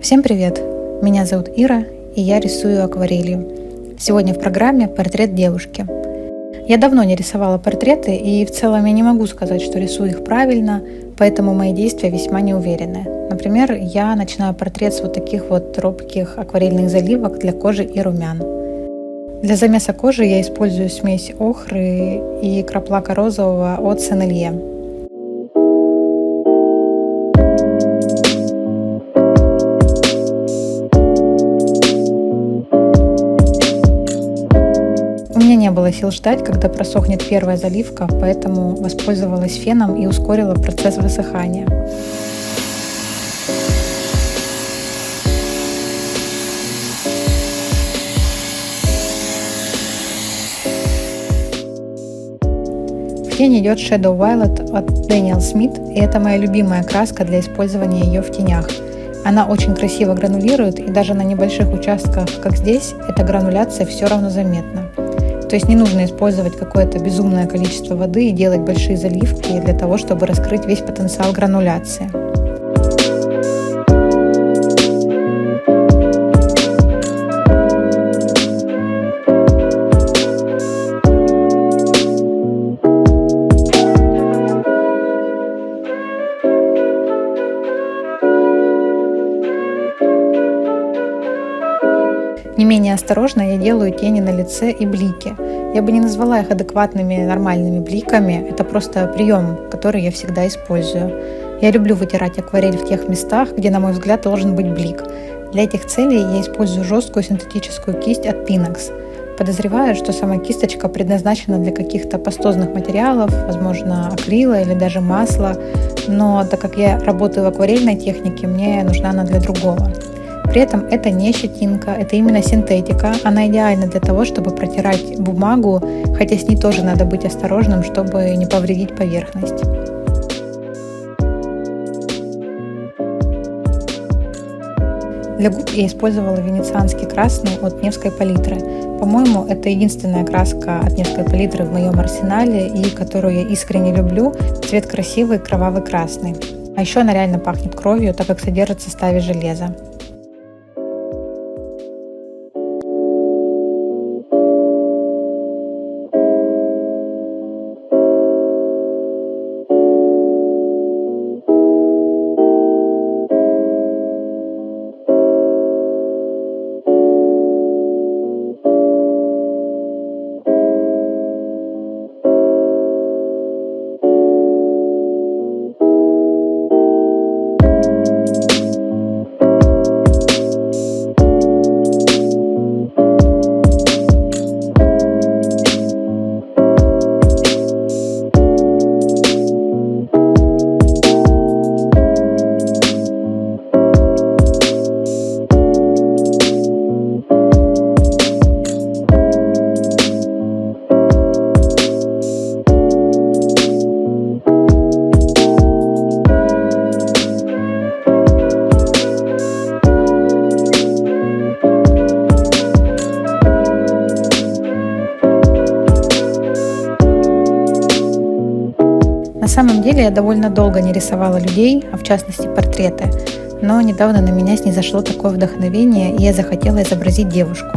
Всем привет! Меня зовут Ира, и я рисую акварелью. Сегодня в программе «Портрет девушки». Я давно не рисовала портреты, и в целом я не могу сказать, что рисую их правильно, поэтому мои действия весьма неуверенные. Например, я начинаю портрет с вот таких вот робких акварельных заливок для кожи и румян. Для замеса кожи я использую смесь охры и краплака розового от Сен-Илье. У меня не было сил ждать, когда просохнет первая заливка, поэтому воспользовалась феном и ускорила процесс высыхания. В тень идет Shadow Violet от Daniel Smith, и это моя любимая краска для использования ее в тенях. Она очень красиво гранулирует, и даже на небольших участках, как здесь, эта грануляция все равно заметна. То есть не нужно использовать какое-то безумное количество воды и делать большие заливки для того, чтобы раскрыть весь потенциал грануляции. Не менее осторожно я делаю тени на лице и блики. Я бы не назвала их адекватными, нормальными бликами, это просто прием, который я всегда использую. Я люблю вытирать акварель в тех местах, где, на мой взгляд, должен быть блик. Для этих целей я использую жесткую синтетическую кисть от Pinax. Подозреваю, что сама кисточка предназначена для каких-то пастозных материалов, возможно, акрила или даже масла, но так как я работаю в акварельной технике, мне нужна она для другого. При этом это не щетинка, это именно синтетика. Она идеальна для того, чтобы протирать бумагу, хотя с ней тоже надо быть осторожным, чтобы не повредить поверхность. Для губ я использовала венецианский красный от Невской палитры. По-моему, это единственная краска от Невской палитры в моем арсенале и которую я искренне люблю. Цвет красивый, кровавый красный. А еще она реально пахнет кровью, так как содержит в составе железо. На самом деле я довольно долго не рисовала людей, а в частности портреты, но недавно на меня снизошло такое вдохновение, и я захотела изобразить девушку.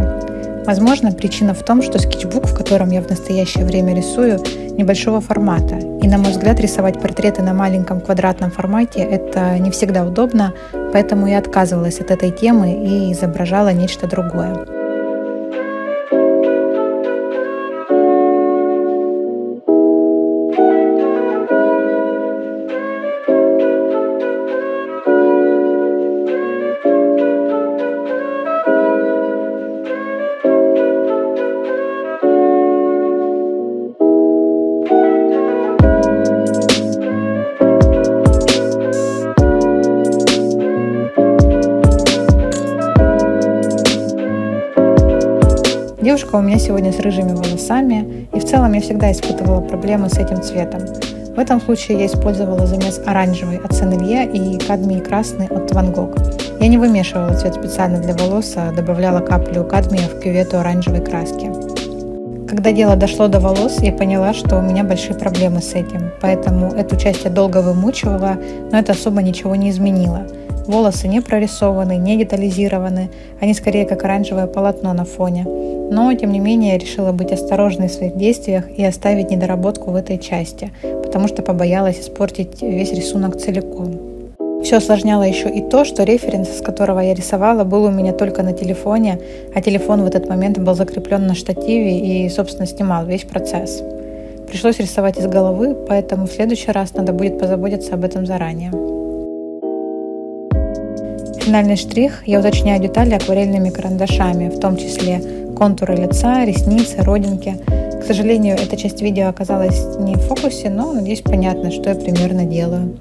Возможно, причина в том, что скетчбук, в котором я в настоящее время рисую, небольшого формата, и на мой взгляд рисовать портреты на маленьком квадратном формате это не всегда удобно, поэтому я отказывалась от этой темы и изображала нечто другое. Девушка у меня сегодня с рыжими волосами, и в целом я всегда испытывала проблемы с этим цветом. В этом случае я использовала замес оранжевый от Сен-Илье и кадмий красный от Ван Гог. Я не вымешивала цвет специально для волос, а добавляла каплю кадмия в кювету оранжевой краски. Когда дело дошло до волос, я поняла, что у меня большие проблемы с этим, поэтому эту часть я долго вымучивала, но это особо ничего не изменило. Волосы не прорисованы, не детализированы, они скорее как оранжевое полотно на фоне. Но, тем не менее, я решила быть осторожной в своих действиях и оставить недоработку в этой части, потому что побоялась испортить весь рисунок целиком. Все осложняло еще и то, что референс, с которого я рисовала, был у меня только на телефоне, а телефон в этот момент был закреплен на штативе и, собственно, снимал весь процесс. Пришлось рисовать из головы, поэтому в следующий раз надо будет позаботиться об этом заранее. Финальный штрих я уточняю детали акварельными карандашами, в том числе контуры лица, ресницы, родинки. К сожалению, эта часть видео оказалась не в фокусе, но, надеюсь, понятно, что я примерно делаю.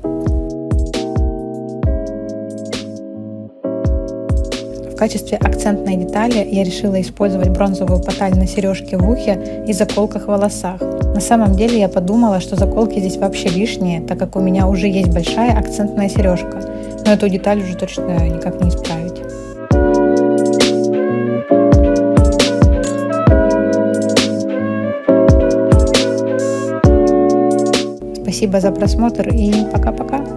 В качестве акцентной детали я решила использовать бронзовую паталь на сережке в ухе и заколках в волосах. На самом деле я подумала, что заколки здесь вообще лишние, так как у меня уже есть большая акцентная сережка, но эту деталь уже точно никак не исправить. Спасибо за просмотр и пока-пока!